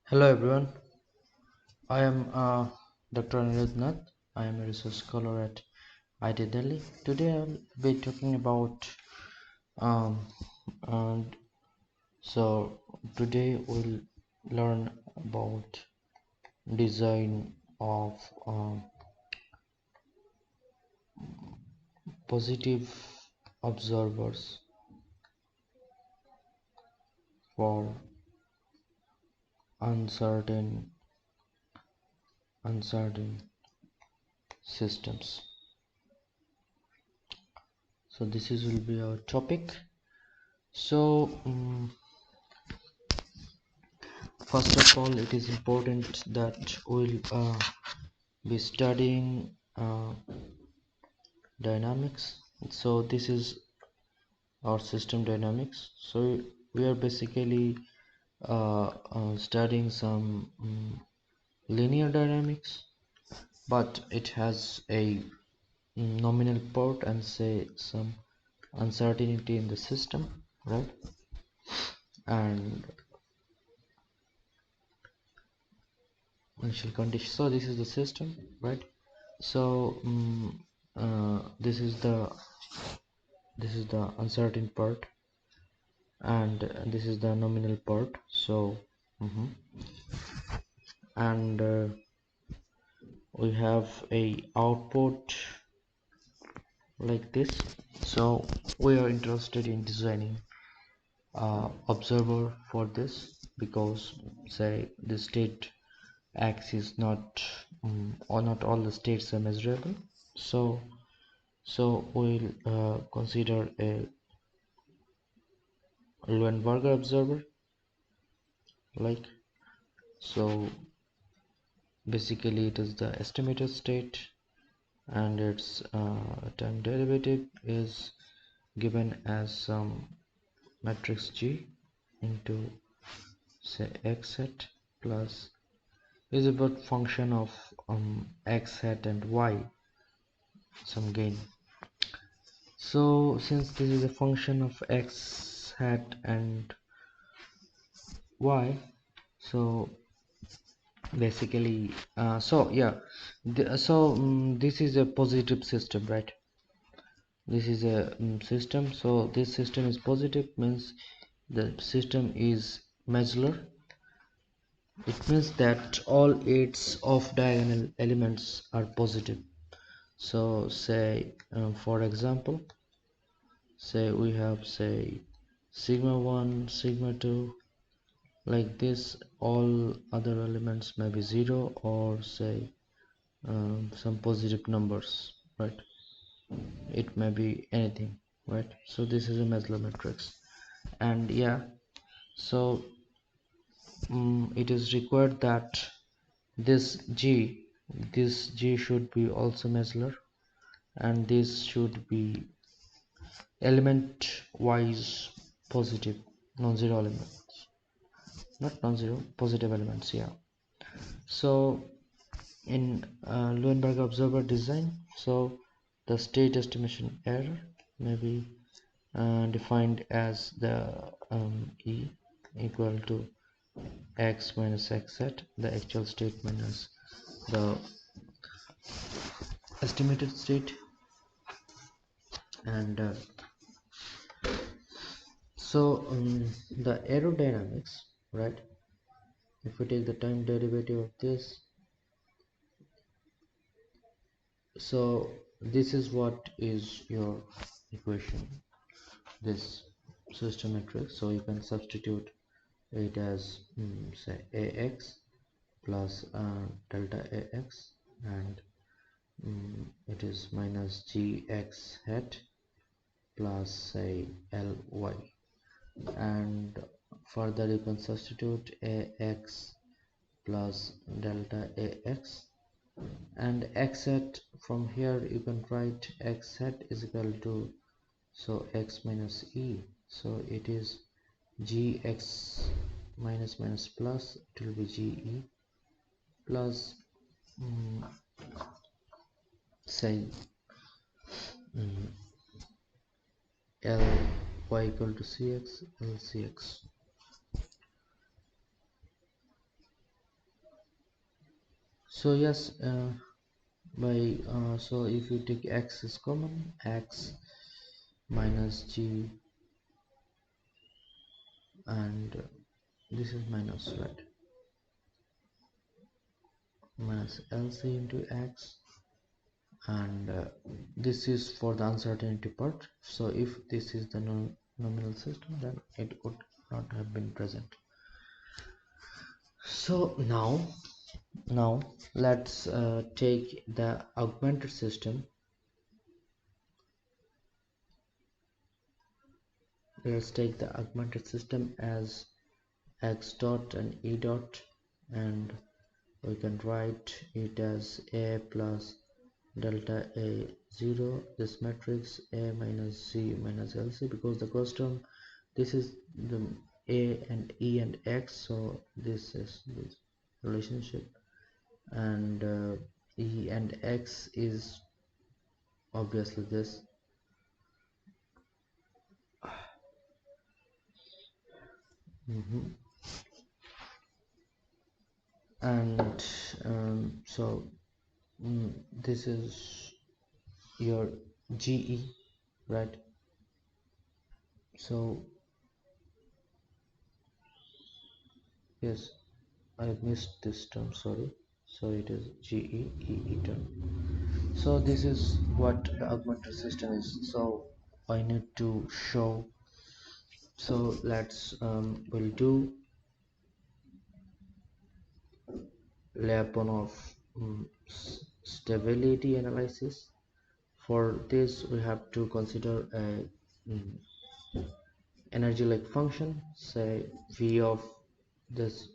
Hello everyone, I am Dr. Anirudh. I am a research scholar at IT Delhi. Today I'll be talking about um, and so today we'll learn about design of positive observers for uncertain systems. So this is will be our topic. So first of all, it is important that we'll be studying dynamics. So this is our system dynamics. So we are basically studying some linear dynamics, but it has a nominal part and say some uncertainty in the system, right? And initial condition. So this is the system, right? So this is the uncertain part, and this is the nominal part. So and we have a output like this. So we are interested in designing observer for this, because say the state x is not or not all the states are measurable. So we'll consider a Luenberger observer, like so. Basically it is the estimated state, and its time derivative is given as some matrix G into say x hat plus is about function of x hat and y, some gain. So since this is a function of x hat and y, so basically so yeah, this is a positive system, right? This is a system. So this system is positive, means the system is modular. It means that all its off diagonal elements are positive. So say for example, say we have say sigma 1 sigma 2 like this. All other elements may be 0 or say some positive numbers, right? It may be anything, right? So this is a modular matrix. And yeah, so it is required that this G should be also modular, and this should be element wise positive, non-zero elements, not non-zero, positive elements, yeah. So in Luenberger observer design, so the state estimation error may be defined as the E equal to x minus x hat, the actual state minus the estimated state. And so the aerodynamics, right? If we take the time derivative of this, so this is what is your equation, this system matrix. So you can substitute it as say ax plus delta ax, and it is minus gx hat plus say ly, and further you can substitute ax plus delta ax, and x hat, from here you can write x hat is equal to so x minus e, so it is gx minus minus plus, it will be ge plus say ly equal to cx lcx. So yes, so if you take x is common, x minus g, and this is minus, right, minus lc into x, and this is for the uncertainty part. So if this is the nominal system, then it would not have been present. So now let's take the augmented system. Let's take the augmented system as x dot and e dot, and we can write it as a plus delta a 0, this matrix a minus c minus lc, because the cross term, this is the a and e and x, so this is this relationship, and e and x is obviously this. And so this is your GE, right? So yes, I missed this term, sorry. So it is GE term. So this is what the augmented system is. So I need to show. So let's we'll do Lyapunov stability analysis. For this, we have to consider a energy like function, say v of this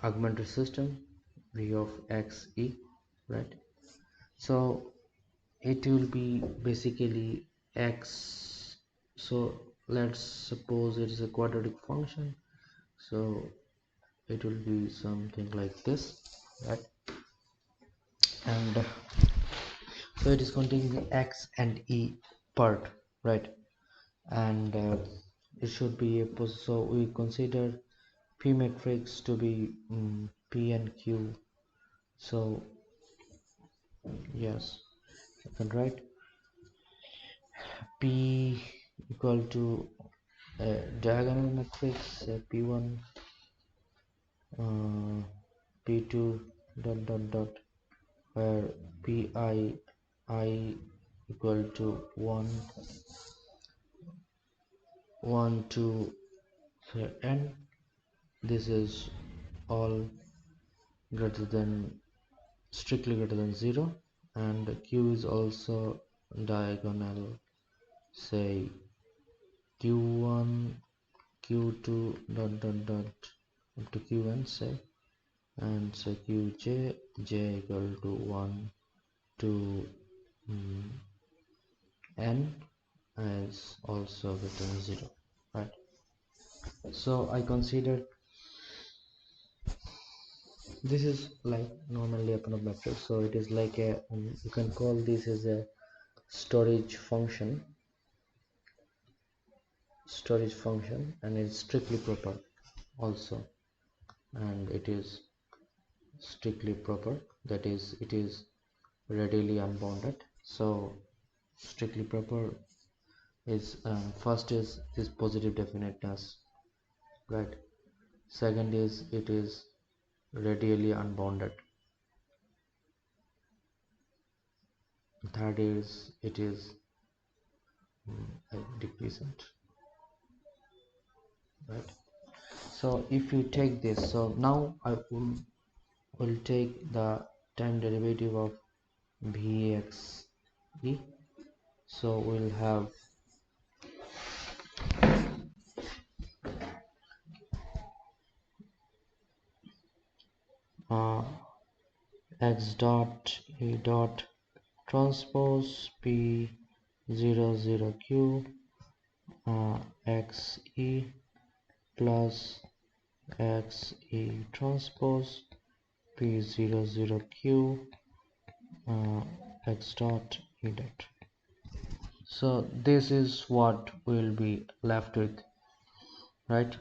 augmented system, v of x e, right? So it will be basically x. So let's suppose it is a quadratic function, so it will be something like this, right? And so it is containing the x and e part, right? And it should be a so we consider p matrix to be p and q. So yes, I can write p equal to a diagonal matrix, p1, p2, dot dot dot, where I equal to 1 2 n. This is all greater than, strictly greater than 0, and q is also diagonal, say q1, q2, dot dot dot, up to qn, say, and say qj, j equal to 1 to n is also greater than 0, right? So I consider this is like normally a matrix, so it is like a you can call this as a storage function, and it's strictly proper also, and it is strictly proper, that is it is readily unbounded. So strictly proper is first is this positive definiteness, right? Second is it is radially unbounded. Third is it is decreasant, right? So if you take this, so now I will take the time derivative of vxe. So we'll have x dot e dot transpose p 0 q x e plus x e transpose p 0 q x dot e dot. So this is what we'll be left with, right?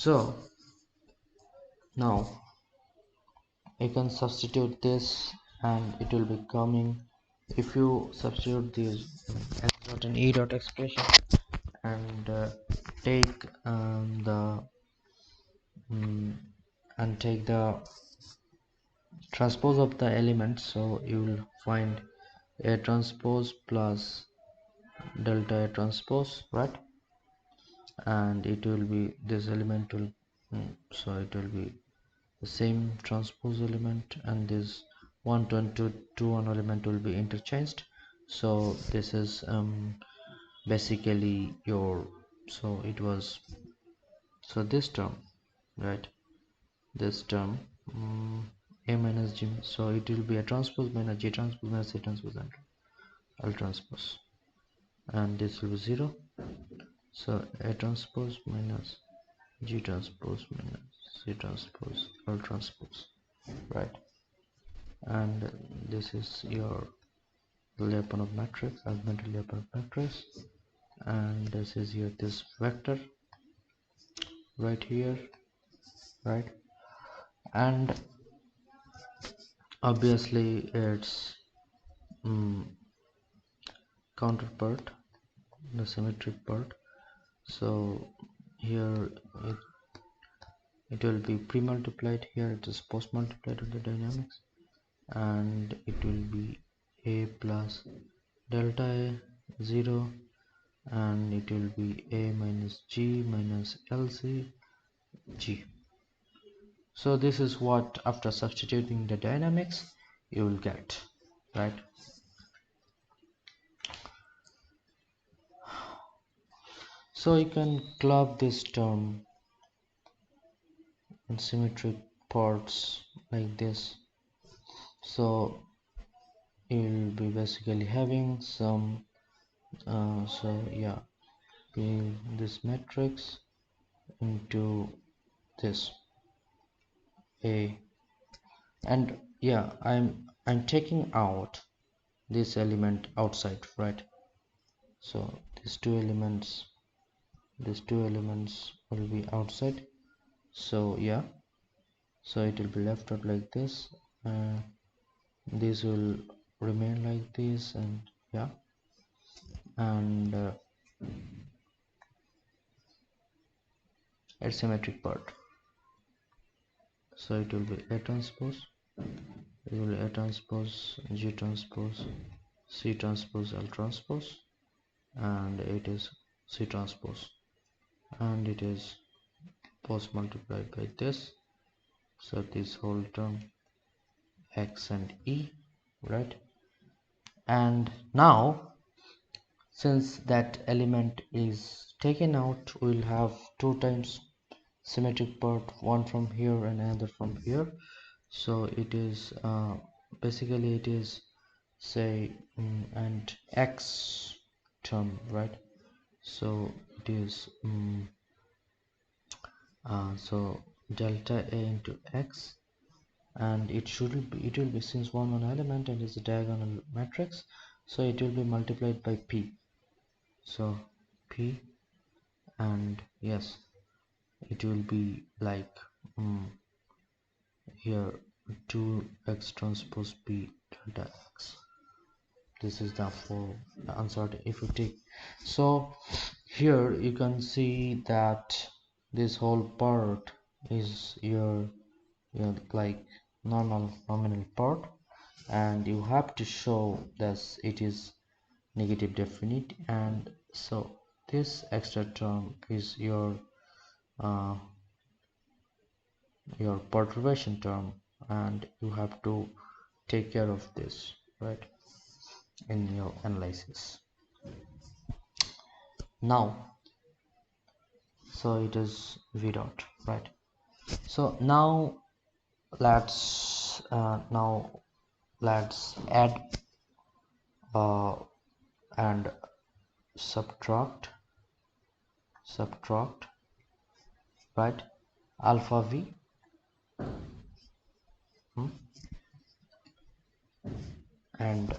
So now you can substitute this and it will be coming. If you substitute this x dot and e dot expression and take mm, the transpose of the elements, so you will find a transpose plus delta A transpose, right? And it will be this element will so it will be the same transpose element, and this 1 to 2 1 element will be interchanged. So this is basically your, so it was, so this term, right, this term a minus g, so it will be a transpose minus g transpose minus c transpose and L transpose, and this will be 0. So a transpose minus g transpose minus c transpose L transpose, right? And this is your Lyapunov matrix, augmented Lyapunov matrix, and this is your this vector right here, right? And obviously its counterpart, the symmetric part. So here it will be pre-multiplied, here it is post-multiplied with the dynamics, and it will be a plus delta A 0, and it will be a minus g minus lc g. So this is what, after substituting the dynamics, you will get, right? So you can club this term in symmetric parts like this. So you'll be basically having some so yeah, being this matrix into this a, and yeah, I'm taking out this element outside, right? So these two elements will be outside. So yeah, so it will be left out like this, this will remain like this, and yeah, and a symmetric part. So it will be a transpose, it will be a transpose g transpose c transpose L transpose, and it is c transpose, and it is post multiplied by this, so this whole term x and e, right? And now since that element is taken out, we'll have two times symmetric part, one from here and another from here. So it is basically it is, say, and x term, right? So it is so delta A into x, and it will be, since one element and is a diagonal matrix, so it will be multiplied by p. So p, and yes, it will be like here 2x transpose p delta x. This is the for the answer if you take. So here you can see that this whole part is your like normal nominal part, and you have to show that it is negative definite, and so this extra term is uh, your perturbation term, and you have to take care of this, right, in your analysis. Now so it is v dot, right? So now let's add uh, and subtract, right, alpha v and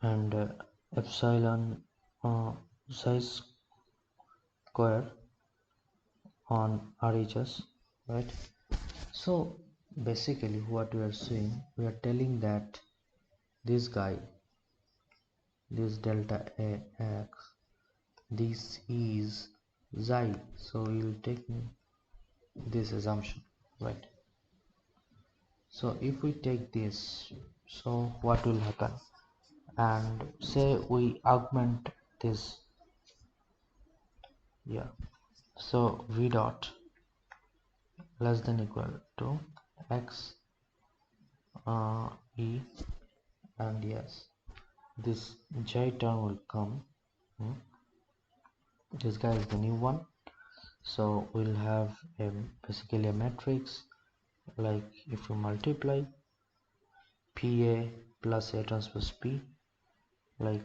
and epsilon psi square on RHS, right? So basically what we are saying, we are telling that this guy, this delta AX, this is xi, so we'll take this assumption, right? So if we take this, so what will happen, and say we augment this, yeah, so v dot less than equal to x e, and yes, this j term will come. This guy is the new one, so we'll have basically a matrix, like if you multiply PA plus A transpose P, like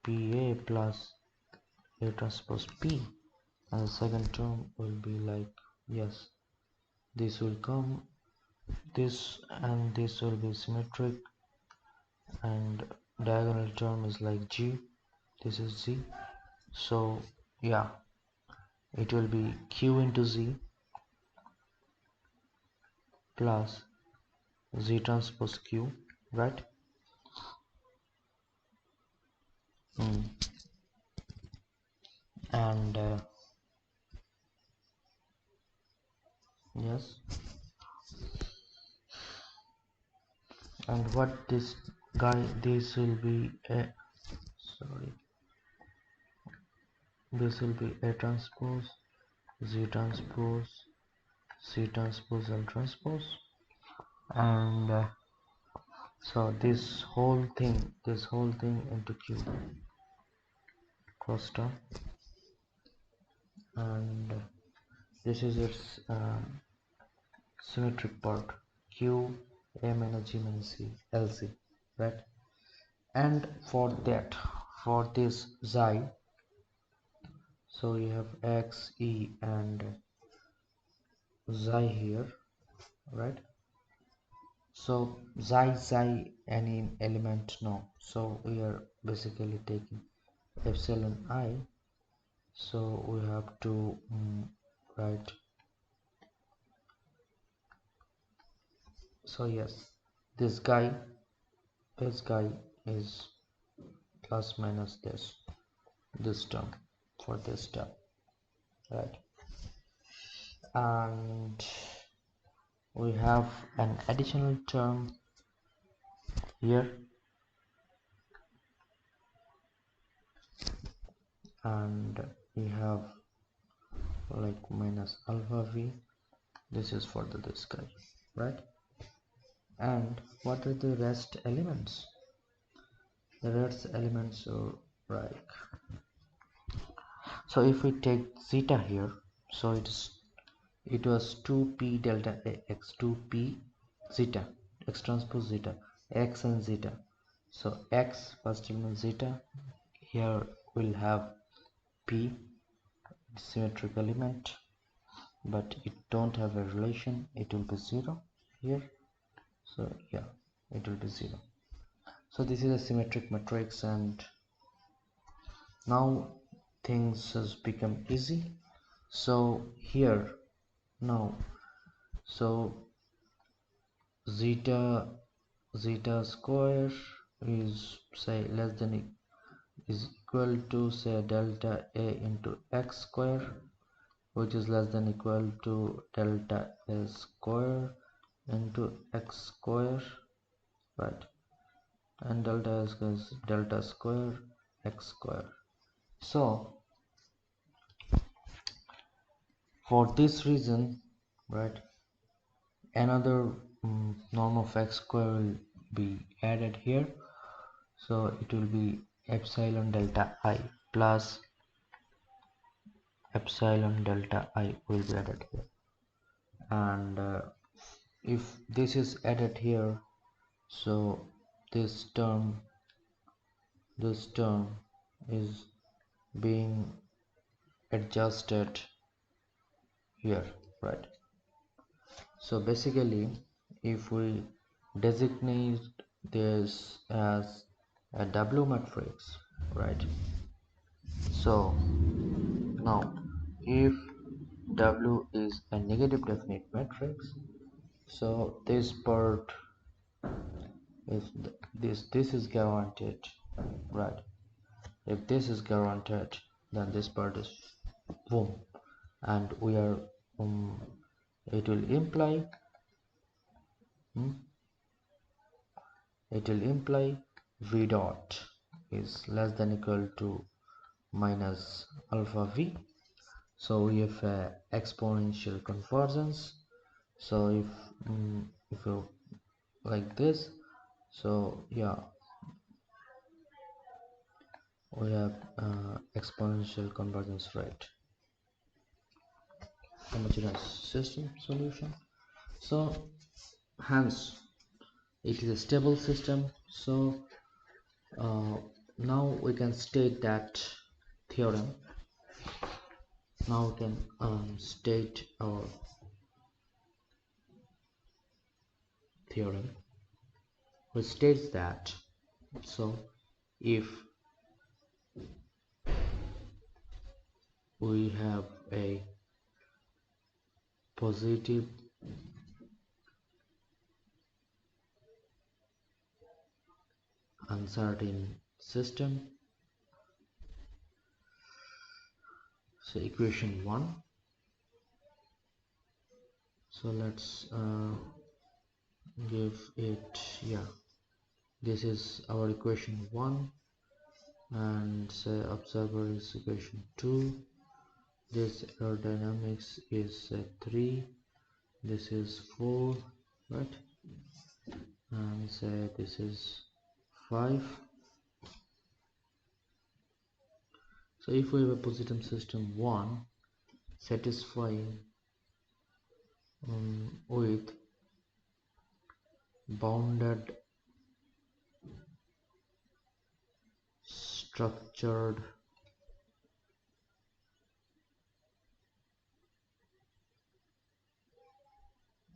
PA plus A transpose P, and the second term will be like, yes, this will come, this and this will be symmetric, and diagonal term is like G, this is Z, so yeah, it will be Q into Z plus Z transpose Q, right? And yes, and what this guy, this will be a, sorry, this will be A transpose Z transpose C transpose L transpose, and so this whole thing into Q cross term, and this is its symmetric part, Q A minus G minus C LC, right? And for that, for this xi, so you have X E and xi here, right? So xi any element, no, so we are basically taking epsilon I, so we have to write, so yes, this guy is plus minus this term for this term, right? And we have an additional term here, and we have like minus alpha v, this is for this guy, right? And what are the rest elements? The rest elements are like, so if we take zeta here, so it was 2p delta x, 2p zeta, x transpose zeta, x and zeta, so x first element zeta, here we'll have p symmetric element, but it don't have a relation, it will be 0 here, so yeah, it will be 0. So this is a symmetric matrix, and now things has become easy. So here now, so zeta square is say less than is equal to say delta A into x square, which is less than equal to delta A square into x square, right? And delta is delta square x square. So for this reason, right, another norm of x square will be added here, so it will be epsilon delta I plus epsilon delta I will be added here, and if this is added here, so this term is being adjusted here, right? So basically, if we designate this as a W matrix, right? So now if W is a negative definite matrix, so this part is this is guaranteed, right? If this is guaranteed, then this part is boom, and we are um, it will imply hmm, it will imply v dot is less than equal to minus alpha v. So we have exponential convergence. So if you like this, so yeah, we have exponential convergence rate, homogeneous system solution. So hence it is a stable system. So now we can state that theorem. Now we can state our theorem, which states that, so if we have a positive uncertain system, so equation 1, so let's give it, yeah, this is our equation 1, and say observer is equation 2, this aerodynamics is 3, this is 4, right, and say this is 5. So if we have a positive system 1 satisfying with bounded structured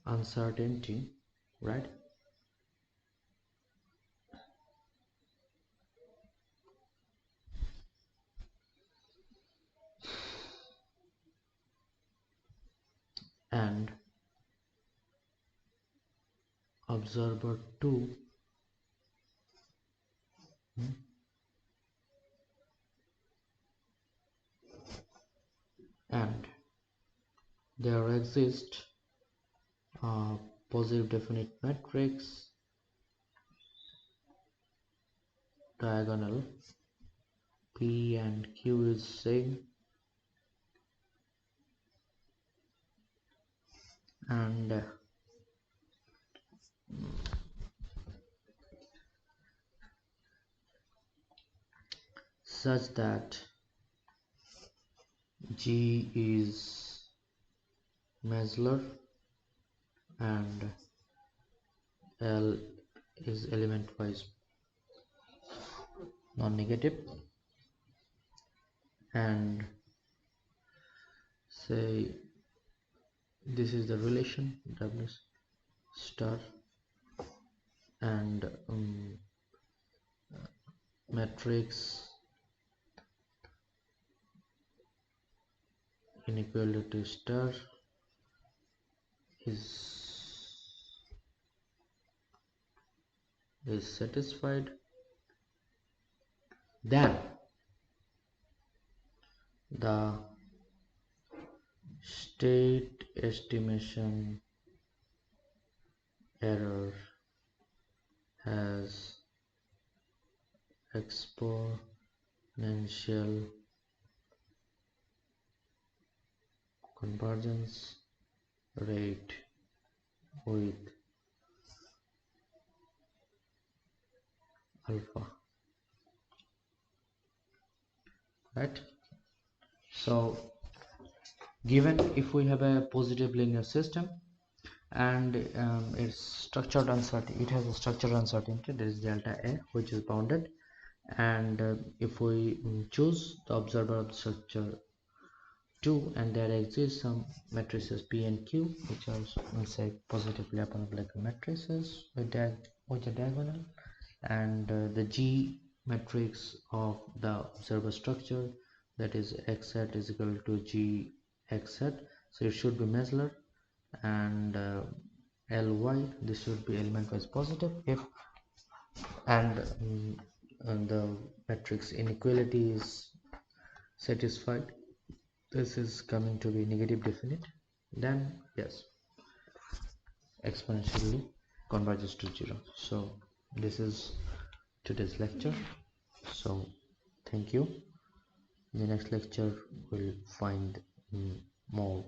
uncertainty, right, and observer 2 hmm, and there exists a positive definite matrix diagonal P and Q is same, and such that G is Maslow and L is element wise non-negative, and say this is the relation W star and matrix inequality star is satisfied, then the state estimation error has exponential convergence rate with alpha, right? So given if we have a positive linear system and its structured uncertainty, it has a structured uncertainty, there is delta A which is bounded, and if we choose the observer of the structure 2, and there exists some matrices P and Q which are, let's say, positively apologetical matrices with a diagonal, and the G matrix of the observer structure, that is x hat is equal to g x hat, so it should be measure, and ly, this should be element wise positive if, and the matrix inequality is satisfied, this is coming to be negative definite, then yes, exponentially converges to 0. So this is today's lecture. So thank you. In the next lecture we'll find more